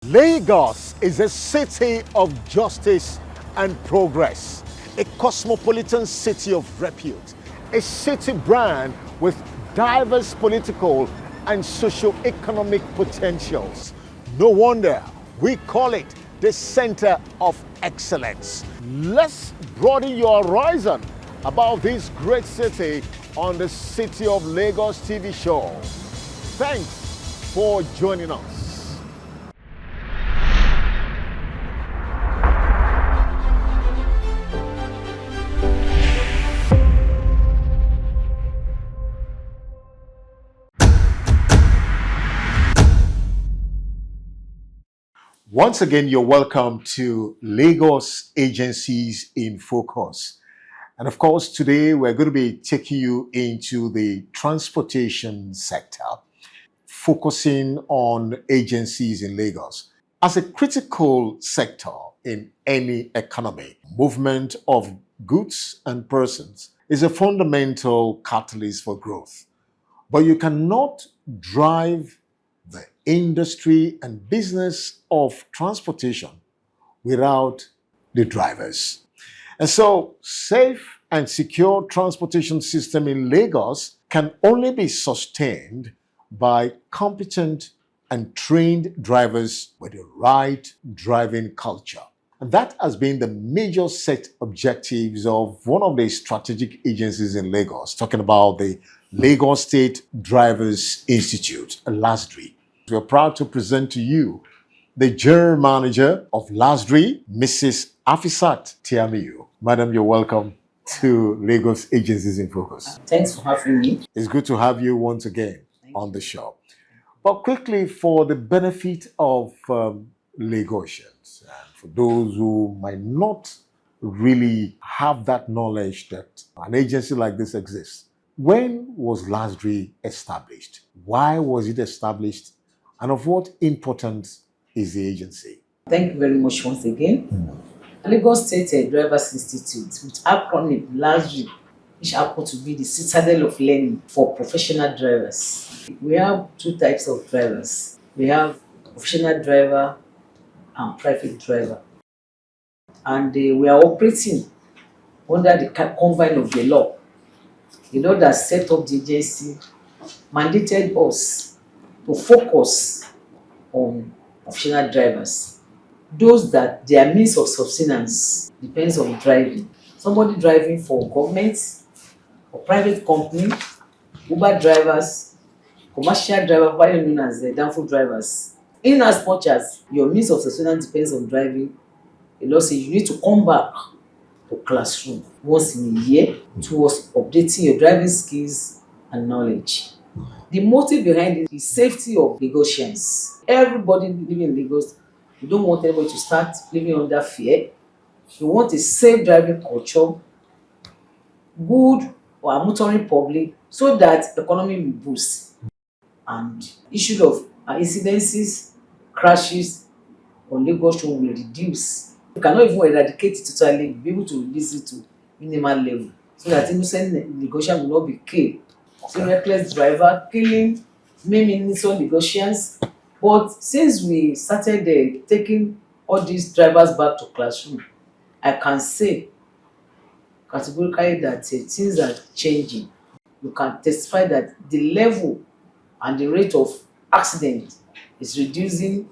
Lagos is a city of justice and progress, a cosmopolitan city of repute, a city brand with diverse political and socio-economic potentials. No wonder we call it the center of excellence. Let's broaden your horizon about this great city on the City of Lagos TV show. Thanks for joining us. Once again, you're welcome to Lagos Agencies in Focus. And of course, today we're going to be taking you into the transportation sector, focusing on agencies in Lagos. As a critical sector in any economy, movement of goods and persons is a fundamental catalyst for growth. But you cannot drive the industry and business of transportation without the drivers. And so, safe and secure transportation system in Lagos can only be sustained by competent and trained drivers with the right driving culture. And that has been the major set objectives of one of the strategic agencies in Lagos, talking about the Lagos State Drivers Institute, Lasdri. We're proud to present to you the General Manager of Lasdri, Mrs. Afisat Tiamiyu. Madam, you're welcome to Lagos Agencies in Focus. Thanks for having me. It's good to have you once again on the show. But quickly, for the benefit of Lagosians, and for those who might not really have that knowledge that an agency like this exists, when was Lasdri established? Why was it established? And of what importance is the agency? Thank you very much once again. Lagos State Drivers Institute, with acronym Lasdri, which happen to be the citadel of learning for professional drivers. We have two types of drivers. We have professional driver and private driver. And we are operating under the confine of the law. The law that set up the agency mandated us to focus on professional drivers, those that their means of subsistence depends on driving. Somebody driving for government or private company, Uber drivers, commercial drivers, widely known as the downfall drivers. In as much as your means of subsistence depends on driving, the law says you need to come back to classroom once in a year towards updating your driving skills and knowledge. The motive behind it is safety of Lagosians. Everybody living in Lagos, you don't want anybody to start living under fear. You want a safe driving culture, good or motoring public, so that economy will boost. And issue of incidences, crashes on Lagos road will reduce. You cannot even eradicate it totally, be able to reduce it to minimal level, so that innocent Lagosian will not be killed. So reckless driver killing, maiming some Lagosians. But since we started taking all these drivers back to classroom, I can say categorically that things are changing. You can testify that the level and the rate of accident is reducing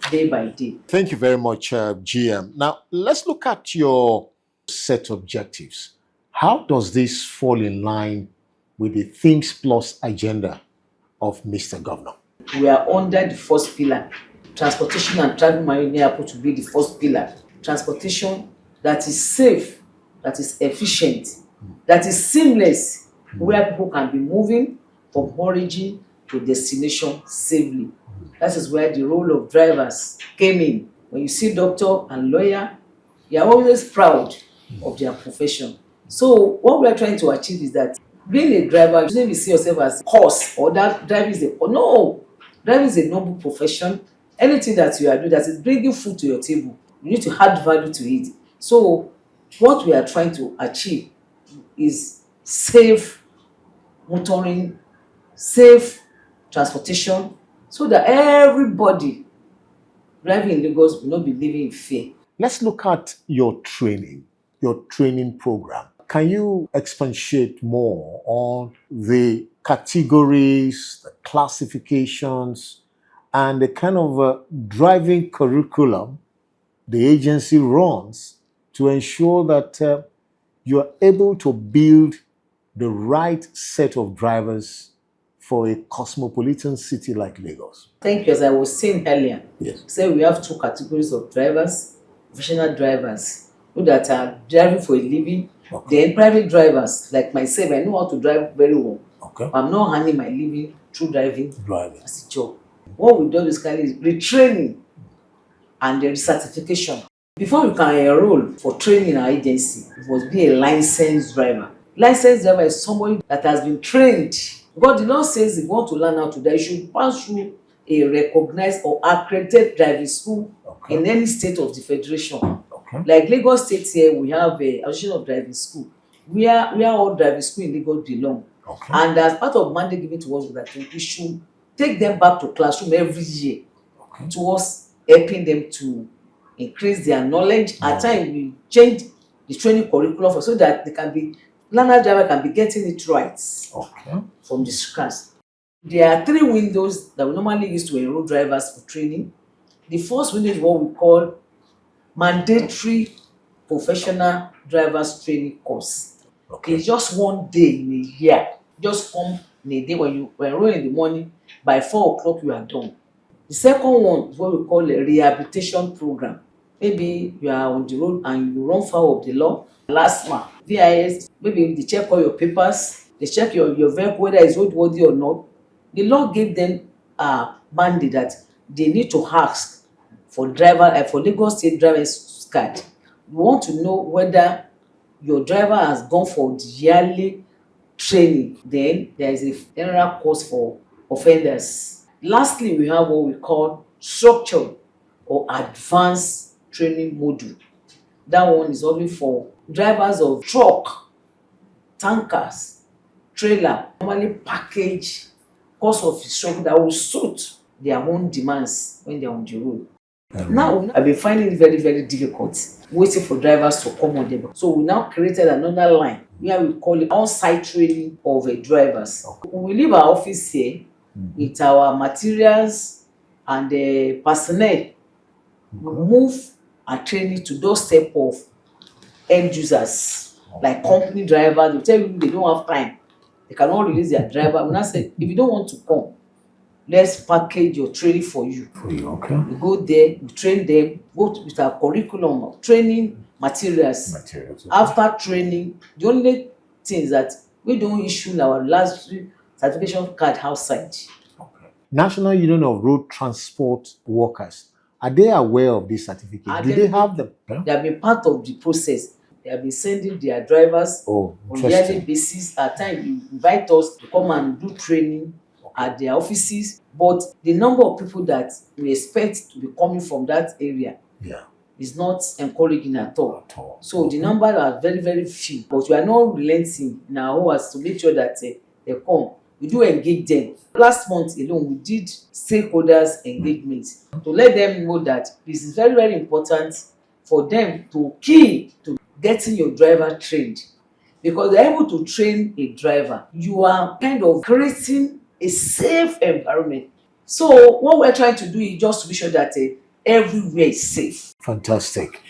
day by day. Thank you very much, GM. Now, let's look at your set objectives. How does this fall in line with the Things Plus agenda of Mr. Governor? We are under the first pillar. Transportation and travel management happen to be the first pillar. Transportation that is safe, that is efficient, that is seamless, where people can be moving from origin to destination safely. That is where the role of drivers came in. When you see doctor and lawyer, you are always proud of their profession. So what we are trying to achieve is that being a driver, you shouldn't see yourself as a horse or that driving is no. Driving is a noble profession. Anything that you are doing that is bringing food to your table, you need to add value to it. So what we are trying to achieve is safe motoring, safe transportation, so that everybody Driving in Lagos will not be living in fear. Let's look at your training program. Can you expatiate more on the categories, the classifications, and the kind of driving curriculum the agency runs to ensure that you are able to build the right set of drivers for a cosmopolitan city like Lagos? Thank you. As I was saying earlier, Yes. say we have two categories of drivers: professional drivers, who that are driving for a living. Okay. Then private drivers, like myself, I know how to drive very well. Okay. I'm not earning my living through driving Driving. as a job. What we do basically is retraining and the recertification. Before you can enroll for training in our agency, you must be a licensed driver. Licensed driver is somebody that has been trained. Because the law says if you want to learn how to drive, you should pass through a recognized or accredited driving school in any state of the federation. Okay. Like Lagos State here, we have a association of driving school. Where all driving school in Lagos belong. Okay. And as part of mandate given to us, that we should take them back to classroom every year towards helping them to increase their knowledge. At times we change the training curriculum for so that they can be learner driver can be getting it right from the scratch. There are 3 windows that we normally use to enroll drivers for training. The first window is what we call mandatory professional drivers training course. Okay. It's just 1 day in a year. Just come in a day when you enroll in the morning, by 4 o'clock you are done. The second one is what we call a rehabilitation program. Maybe you are on the road and you run foul of the law. Last month, VIS, maybe they check all your papers, they check your vehicle whether it's roadworthy or not. The law gave them a mandate that they need to ask for Lagos State driver's card. We want to know whether your driver has gone for the yearly training. Then there is a general course for offenders. Lastly, we have what we call structured or advanced training module. That one is only for drivers of truck, tankers, trailer, normally package course of instruction that will suit their own demands when they're on the road. Now, I've been finding it very, very difficult waiting for drivers to come on them. So we now created another line where we call it on-site training of drivers. We leave our office here with our materials and the personnel. We move our training to doorstep of end users, like company drivers. They tell you they don't have time. They cannot release their driver. We now say, if you don't want to come, let's package your training for you. Okay. We go there, we train them, go with our curriculum of training materials. After training, the only thing is that we don't issue our Lasdri certification card outside. Okay. National Union of Road Transport Workers, are they aware of this certificate? Do they have them? They have been part of the process. They have been sending their drivers on a yearly basis. At times, you invite us to come and do training at their offices. But the number of people that we expect to be coming from that area is not encouraging at all. So the numbers are very, very few. But we are not relenting in our hours to make sure that they come. We do engage them. Last month alone, we did stakeholders engagement to let them know that this is very, very important for them to key to getting your driver trained. Because they're able to train a driver, you are kind of creating a safe environment. So what we're trying to do is just to be sure that everywhere is safe. Fantastic.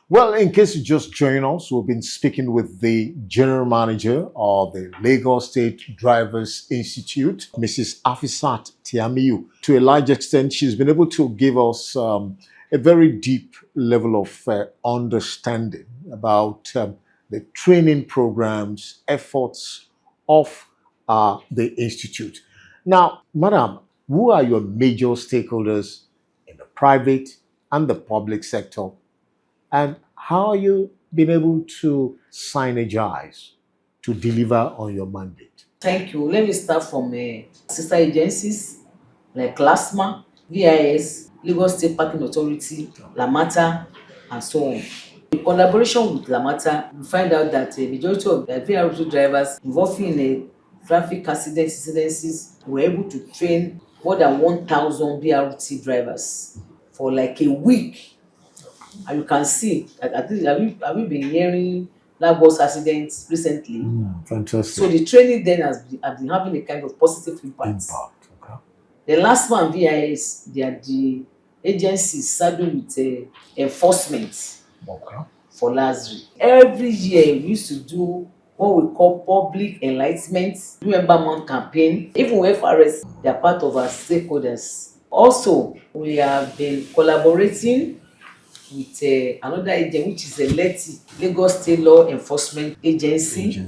Well, in case you just join us, we've been speaking with the General Manager of the Lagos State Drivers Institute, Mrs. Afisat Tiamiyu. To a large extent, she's been able to give us a very deep level of understanding about the training programs, efforts of the Institute. Now, Madam, who are your major stakeholders in the private and the public sector? And how are you been able to synergize to deliver on your mandate? Thank you. Let me start from sister agencies like LASMA, VIS, Lagos State Parking Authority, Lamata, and so on. In collaboration with Lamata, we find out that a majority of the VRT drivers involved in a traffic incidences were able to train more than 1,000 BRT drivers for like a week. And you can see, like, I think, have you been hearing Lagos accidents recently? So Fantastic. the training then has been having a kind of positive impact. Okay. The last one, VIS, they are the agencies saddled with enforcement Okay. for Lasdri. Every year we used to do what we call public enlightenment, Remember Month campaign. Even with FRS, they are part of our stakeholders. Also, we have been collaborating with another agency, which is a LETI, Lagos State Law Enforcement Agency.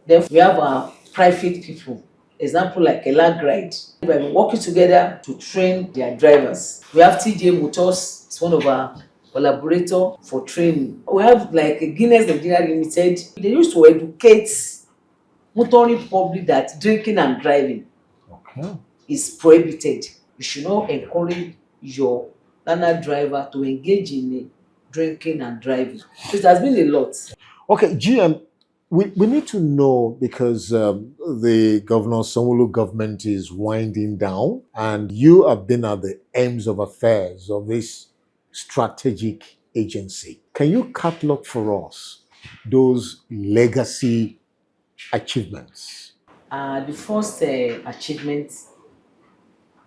Then we have our private people, example like Lasdri. We have been working together to train their drivers. We have TJ Motors, it's one of our collaborator for training. We have like Guinness Nigeria Limited. They used to educate motoring public that drinking and driving is prohibited. You should not encourage your learner driver to engage in drinking and driving. So it has been a lot. Okay, GM, we need to know because the Governor Sanwo-Olu government is winding down, and you have been at the aims of affairs of this strategic agency. Can you catalog for us those legacy achievements? The first achievement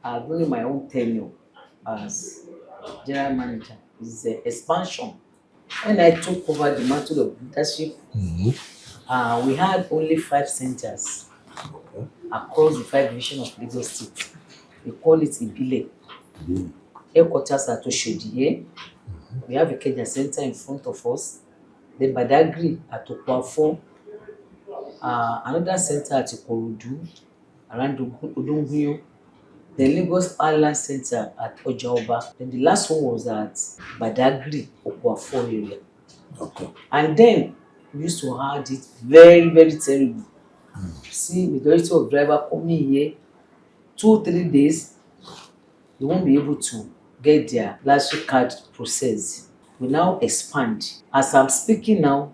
during my own tenure as general manager is expansion. When I took over the mantle of leadership, we had only 5 centers across the 5 divisions of Lagos State. We call it Ibile. Headquarters at Oshodi. We have a Ikeja center in front of us. Then Badagry at Okwafo. Another center at Ikorodu around Odonguyo. Then Lagos Island Center at Ojaoba. Then the last one was at Badagry, Okwafo area. And then we used to have it very, very terrible. See, majority of drivers coming here 2-3 days, they won't be able to get their Lasdri card processed. We now expand. As I'm speaking now,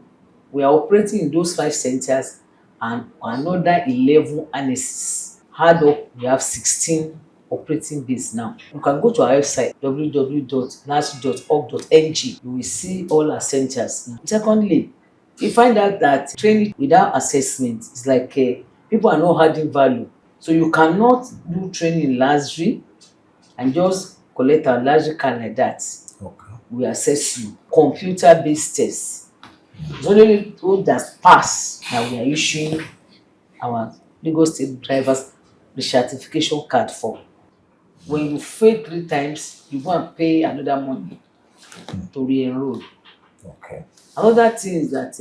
we are operating in those 5 centers and another 11 annexes. Add up, we have 16 operating base now. You can go to our website www.lasdri.org.ng. You will see all our centers. Secondly, you find out that training without assessment is like people are not adding value. So you cannot do training in Lasdri and just collect our Lasdri card like that. We assess you. Computer-based tests. It's only those that pass that we are issuing our Lagos State drivers the certification card for. When you fail 3 times, you go and pay another money to re-enroll. Another thing is that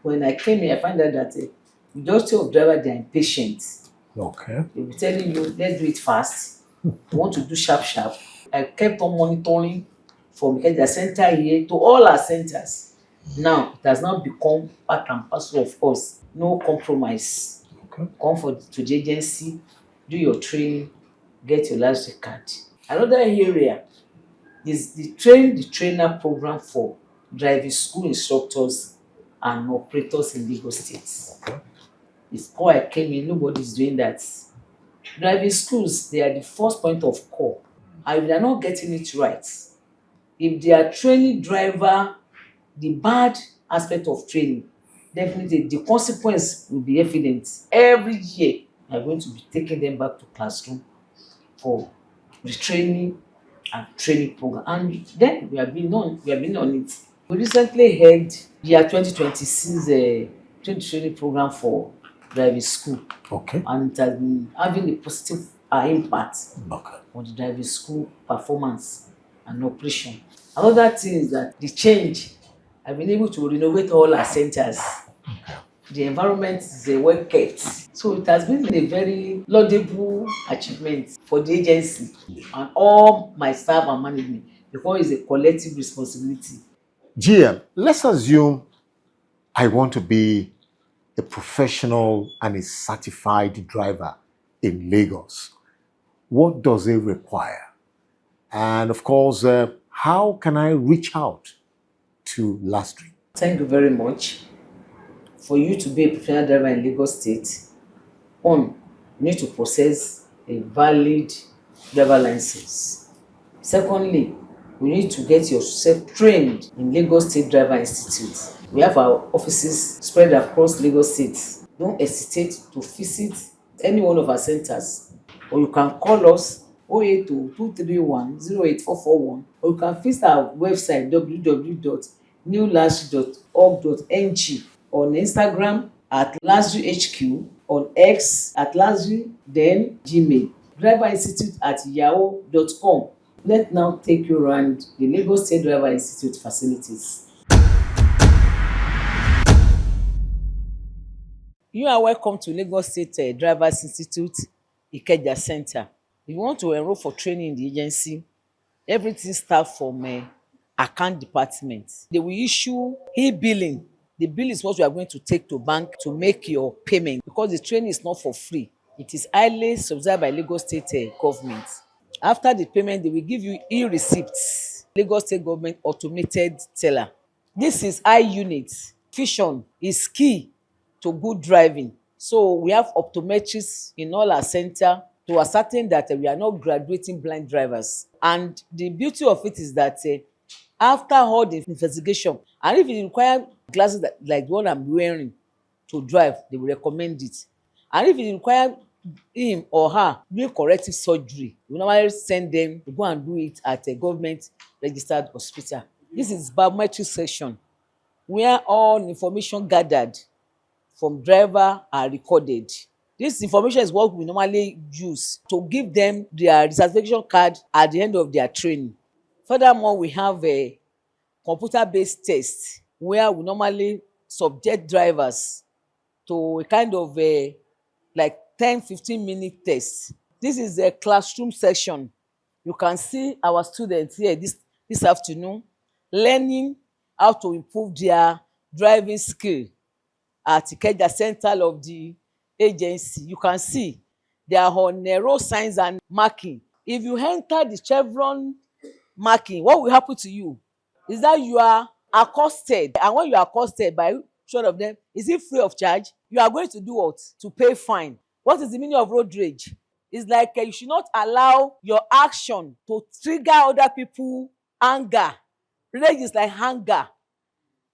when I came here, I found out that majority of drivers, they are impatient. They will be telling you, let's do it fast. You want to do sharp. I kept on monitoring from the center here to all our centers. Now it has now become part and parcel of us. No compromise. Come to the agency, do your training, get your Lasdri card. Another area is the trainer program for driving school instructors and operators in Lagos State. Before I came in, nobody is doing that. Driving schools, they are the first point of call. And if they are not getting it right, if they are training driver, the bad aspect of training, definitely the consequence will be evident. Every year, we are going to be taking them back to classroom for retraining and training program. And then we have been on it. We recently held year 2026 training program for driving school. And it has been having a positive impact on the driving school performance and operation. Another thing is that the change, I've been able to renovate all our centers. The environment is well kept. So it has been a very laudable achievement for the agency and all my staff and management, because it's a collective responsibility. GM, let's assume I want to be a professional and a certified driver in Lagos. What does it require? And of course, how can I reach out to Lasdri? Thank you very much. For you to be a professional driver in Lagos State, you need to possess a valid driver license. Secondly, you need to get yourself trained in Lagos State Driver Institute. We have our offices spread across Lagos State. Don't hesitate to visit any one of our centers, or you can call us 080-231-08441, or you can visit our website www.newlasdri.org.ng, on Instagram at LasdriHQ, on X at Lasdri, then Gmail driverinstitute@yahoo.com. Let's now take you around the Lagos State Driver Institute facilities. You are welcome to Lagos State Drivers Institute Ikeja Center. If you want to enroll for training in the agency, everything starts from account department. They will issue e-billing. The bill is what you are going to take to bank to make your payment, because the training is not for free. It is highly subsidized by Lagos State government. After the payment, they will give you e-receipts. Lagos State government automated teller. This is high unit. Vision is key to good driving. So we have optometrists in all our center to ascertain that we are not graduating blind drivers. And the beauty of it is that after all the investigation, and if you require glasses like the one I'm wearing to drive, they will recommend it. And if you require him or her doing corrective surgery, we normally send them to go and do it at a government registered hospital. This is biometric section, where all information gathered from driver are recorded. This information is what we normally use to give them their certification card at the end of their training. Furthermore, we have a computer-based test where we normally subject drivers to a kind of like 10-15 minute test. This is a classroom section. You can see our students here this afternoon learning how to improve their driving skill at Ikeja center of the agency. You can see they are on road signs and marking. If you enter the chevron marking, what will happen to you is that you are accosted, and when you are accosted by one of them, is it free of charge? You are going to do what? To pay fine. What is the meaning of road rage? It's like you should not allow your action to trigger other people anger. Rage is like anger,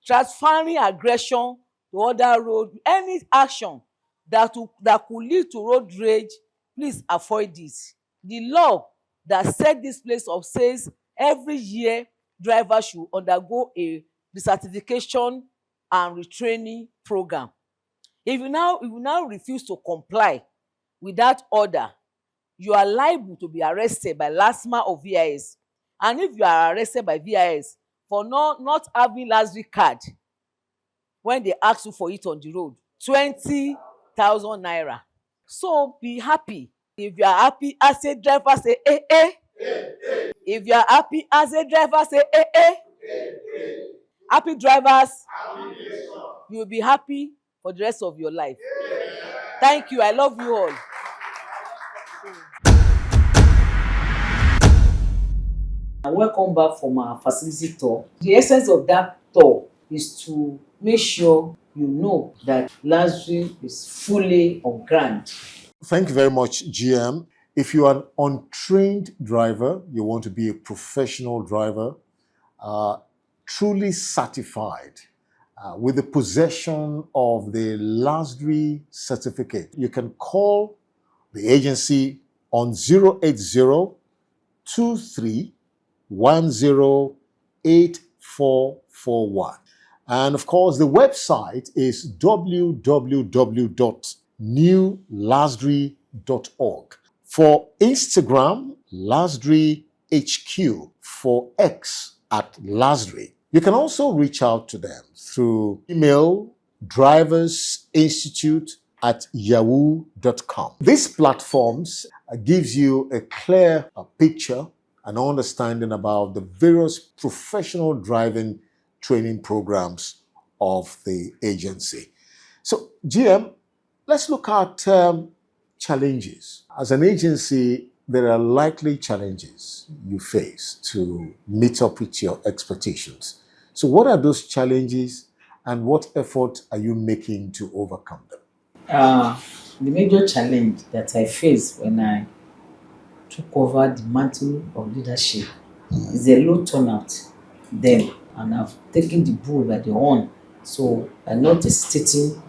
transferring aggression to other road. Any action that could lead to road rage, please avoid it. The law that set this place up says every year drivers should undergo a recertification and retraining program. If you now refuse to comply with that order, you are liable to be arrested by LASTMA or VIS. And if you are arrested by VIS for not having Lasdri card when they ask you for it on the road, 20,000 naira. So be happy. If you are happy as a driver, say eh eh. If you are happy as a driver, say eh eh. Happy drivers, you will be happy for the rest of your life. Thank you. I love you all. Welcome back from our facility tour. The essence of that tour is to make sure you know that Lasdri is fully on ground. Thank you very much, GM. If you are an untrained driver, you want to be a professional driver, truly certified, with the possession of the Lasdri certificate, you can call the agency on 080-2310-8441. And of course, the website is www.newlasdri.org. For Instagram, Lasdri HQ. For X, at Lasdri. You can also reach out to them through email, driversinstitute@yahoo.com. These platforms gives you a clear picture and understanding about the various professional driving training programs of the agency. So, GM, let's look at challenges. As an agency, there are likely challenges you face to meet up with your expectations. So what are those challenges and what effort are you making to overcome them? The major challenge that I faced when I took over the mantle of leadership It's a low turnout then, and I've taken the bull by the horn. So I'm not hesitating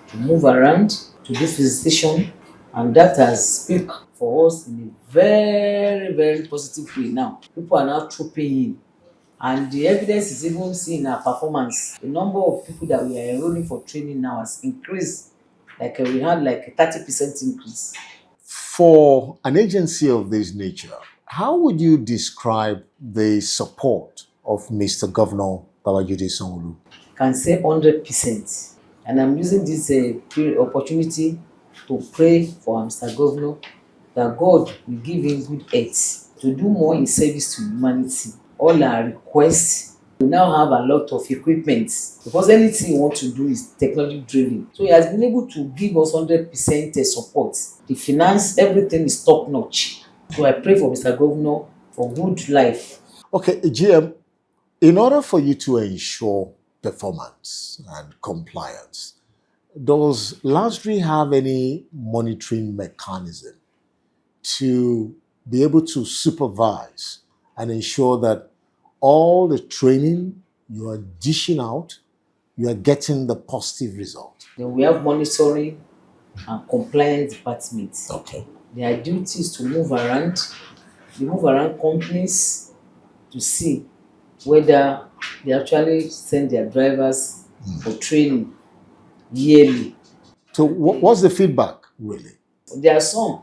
to move around, to do visitation, and that has speak for us in a very, very positive way now. People are now trooping in, and the evidence is even seen in our performance. The number of people that we are enrolling for training now has increased. Like we had like a 30% increase. For an agency of this nature, how would you describe the support of Mr. Governor Babajide Sanwo-Olu? Can say 100%. And I'm using this opportunity to pray for Mr. Governor that God will give him good health to do more in service to humanity. All our requests, we now have a lot of equipment because anything you want to do is technology driven. So he has been able to give us 100% support. The finance, everything is top notch. So I pray for Mr. Governor for good life. Okay, GM, in order for you to ensure performance and compliance, does Lasdri have any monitoring mechanism to be able to supervise and ensure that all the training you are dishing out, you are getting the positive result? Then we have monitoring and compliance departments. Okay. Their duty is to move around. They move around companies to see whether they actually send their drivers for training yearly. So what's the feedback really? There are some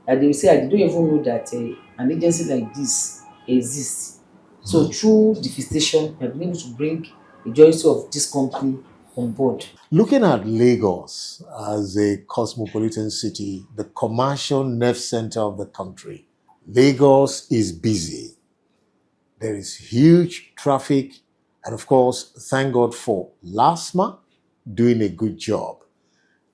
that they will say, I don't even know that an agency like this exists. So through the visitation, we have been able to bring the majority of this company on board. Looking at Lagos as a cosmopolitan city, the commercial nerve center of the country, Lagos is busy. There is huge traffic, and of course, thank God for LASMA doing a good job.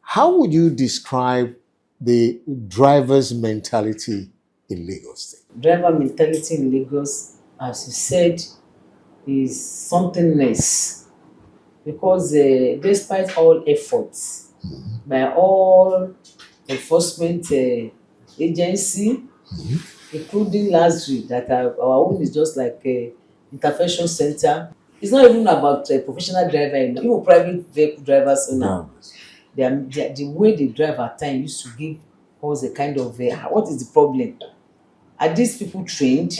How would you describe the driver's mentality in Lagos State? Driver mentality in Lagos, as you said, is something less because despite all efforts by all enforcement agency, including Lasdri, that our own is just like a intervention center. It's not even about professional driver, even private vehicle drivers now. The way they drive at time used to give us a kind of what is the problem? Are these people trained?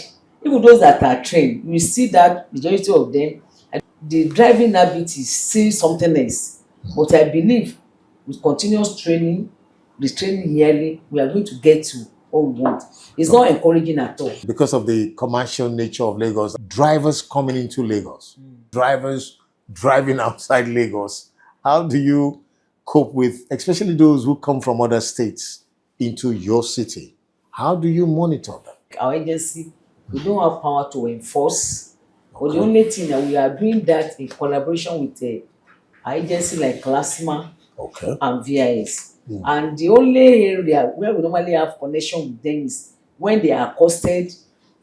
Even those that are trained, we see that majority of them, the driving habit is still something else. But I believe with continuous training, retraining yearly, we are going to get to what we want. It's not encouraging at all. Because of the commercial nature of Lagos, drivers coming into Lagos, drivers driving outside Lagos, how do you cope with, especially those who come from other states into your city? How do you monitor them? Our agency, we don't have power to enforce, but the only thing that we are doing that in collaboration with an agency like LASMA and VIS. And the only area where we normally have connection with them is when they are accosted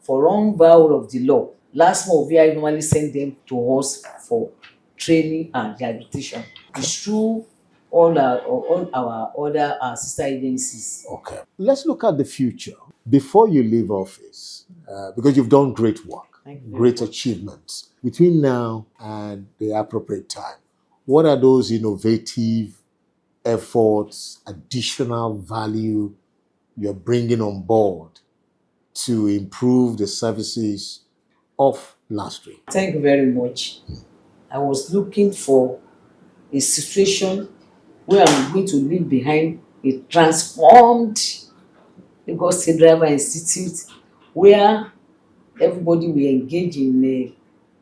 for wrong violation of the law. LASMA or VIS normally send them to us for training and rehabilitation. It's through all our other sister agencies. Okay. Let's look at the future. Before you leave office, because you've done great work, great achievements, between now and the appropriate time, what are those innovative efforts, additional value you're bringing on board to improve the services of Lasdri? Thank you very much. I was looking for a situation where I'm going to leave behind a transformed Lagos State Driver Institute where everybody will engage in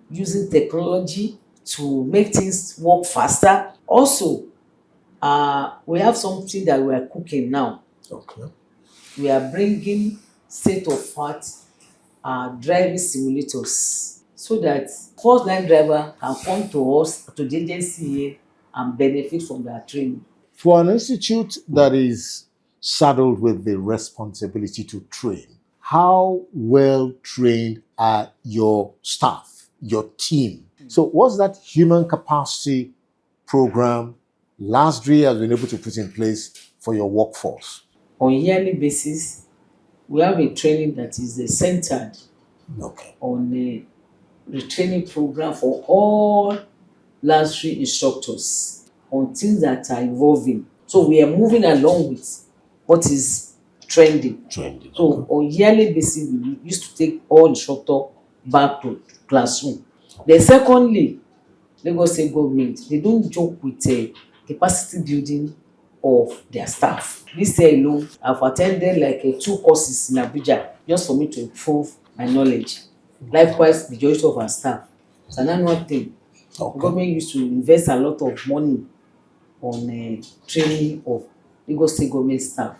using technology to make things work faster. Also, we have something that we are cooking now. Okay. We are bringing state-of-art driving simulators so that first-line driver can come to us, to the agency here, and benefit from their training. For an institute that is saddled with the responsibility to train, how well trained are your staff, your team? So what's that human capacity program Lasdri has been able to put in place for your workforce? On a yearly basis, we have a training that is centered Okay. on a retraining program for all Lasdri instructors on things that are evolving. So we are moving along with what is trending. Trending. So Okay. on yearly basis, we used to take all instructor back to classroom. Then secondly, Lagos State government, they don't joke with capacity building of their staff. This year alone, I've attended like 2 courses in Abuja just for me to improve my knowledge. Likewise, majority of our staff. It's an annual thing. The government used to invest a lot of money on training of Lagos State government staff,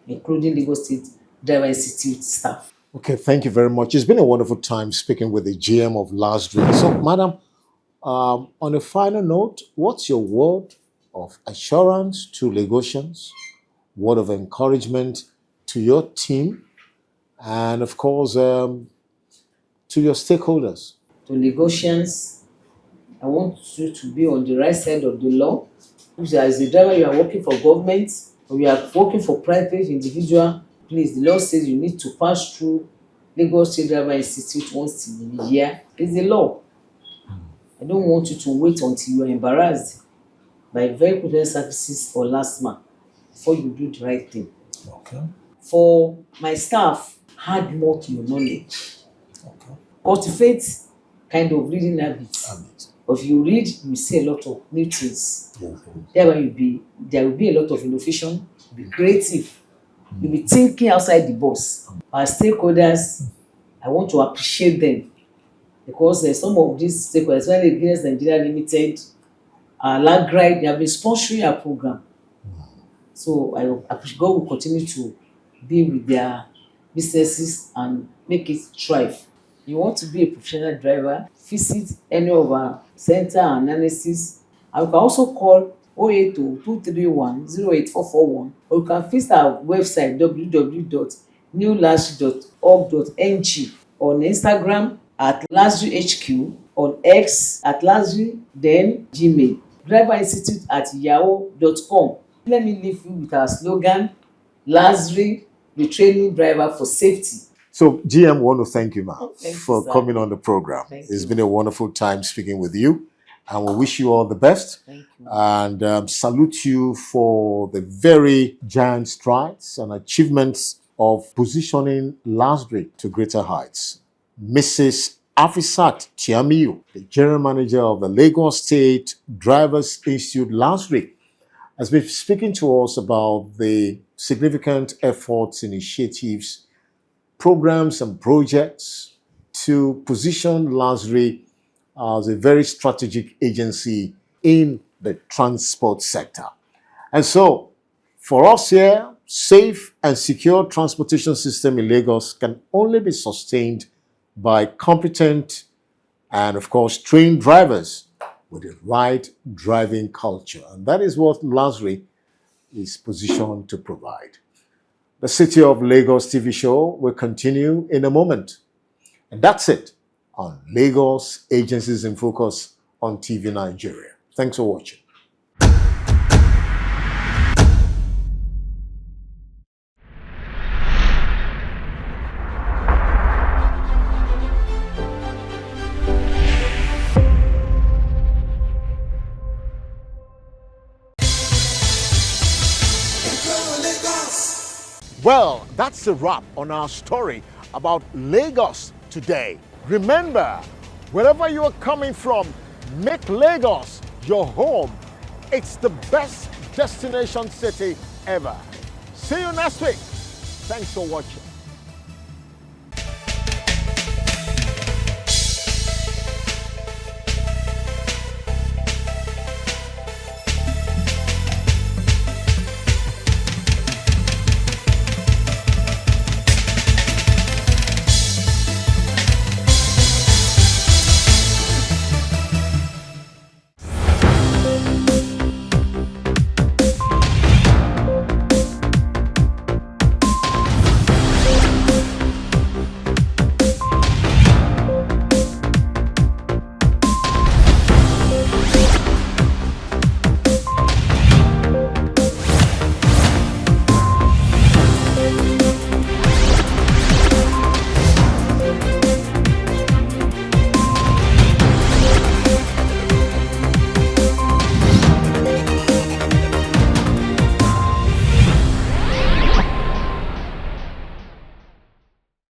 including Lagos State Driver Institute staff. Okay, thank you very much. It's been a wonderful time speaking with the GM of Lasdri. So, madam, on a final note, what's your word of assurance to Lagosians, word of encouragement to your team, and of course, to your stakeholders? To Lagosians, I want you to be on the right side of the law. If as a driver you are working for government or you are working for private individual, please, the law says you need to pass through Lagos State Driver Institute once in a year. It's the law. I don't want you to wait until you are embarrassed by vehicle services or LASTMA before you do the right thing. Okay. For my staff, add more to your knowledge. Okay. Cultivate kind of reading habits. If you read, you see a lot of new things. Thereby there will be a lot of innovation, be creative. You'll be thinking outside the box. Our stakeholders, I want to appreciate them because some of these stakeholders, especially Guinness Nigeria Limited, Lasdri, they have been sponsoring our program. So I appreciate God will continue to be with their businesses and make it thrive. You want to be a professional driver, visit any of our center and analysis. And you can also call 080-231-08441, or you can visit our website www.newlasdri.org.ng, on Instagram at LasdriHQ, on X at Lasdri, then Gmail, driverinstitute@yahoo.com. Let me leave you with our slogan, Lasdri, the training driver for safety. So, GM, want to thank you, ma'am, for sir. coming on the program. It's You. been a wonderful time speaking with you, and we wish you all the best. Thank you. And salute you for the very giant strides and achievements of positioning Lasdri to greater heights. Mrs. Afisat Chiamiyu, the General Manager of the Lagos State Drivers Institute Lasdri, has been speaking to us about the significant efforts, initiatives, programs and projects to position Lasdri as a very strategic agency in the transport sector. And so, for us here, safe and secure transportation system in Lagos can only be sustained by competent and, of course, trained drivers with the right driving culture. And that is what Lasdri is positioned to provide. The City of Lagos TV show will continue in a moment. And that's it on Lagos Agencies in Focus on TV Nigeria. Thanks for watching. Well, that's a wrap on our story about Lagos today. Remember, wherever you are coming from, make Lagos your home. It's the best destination city ever. See you next week. Thanks for watching.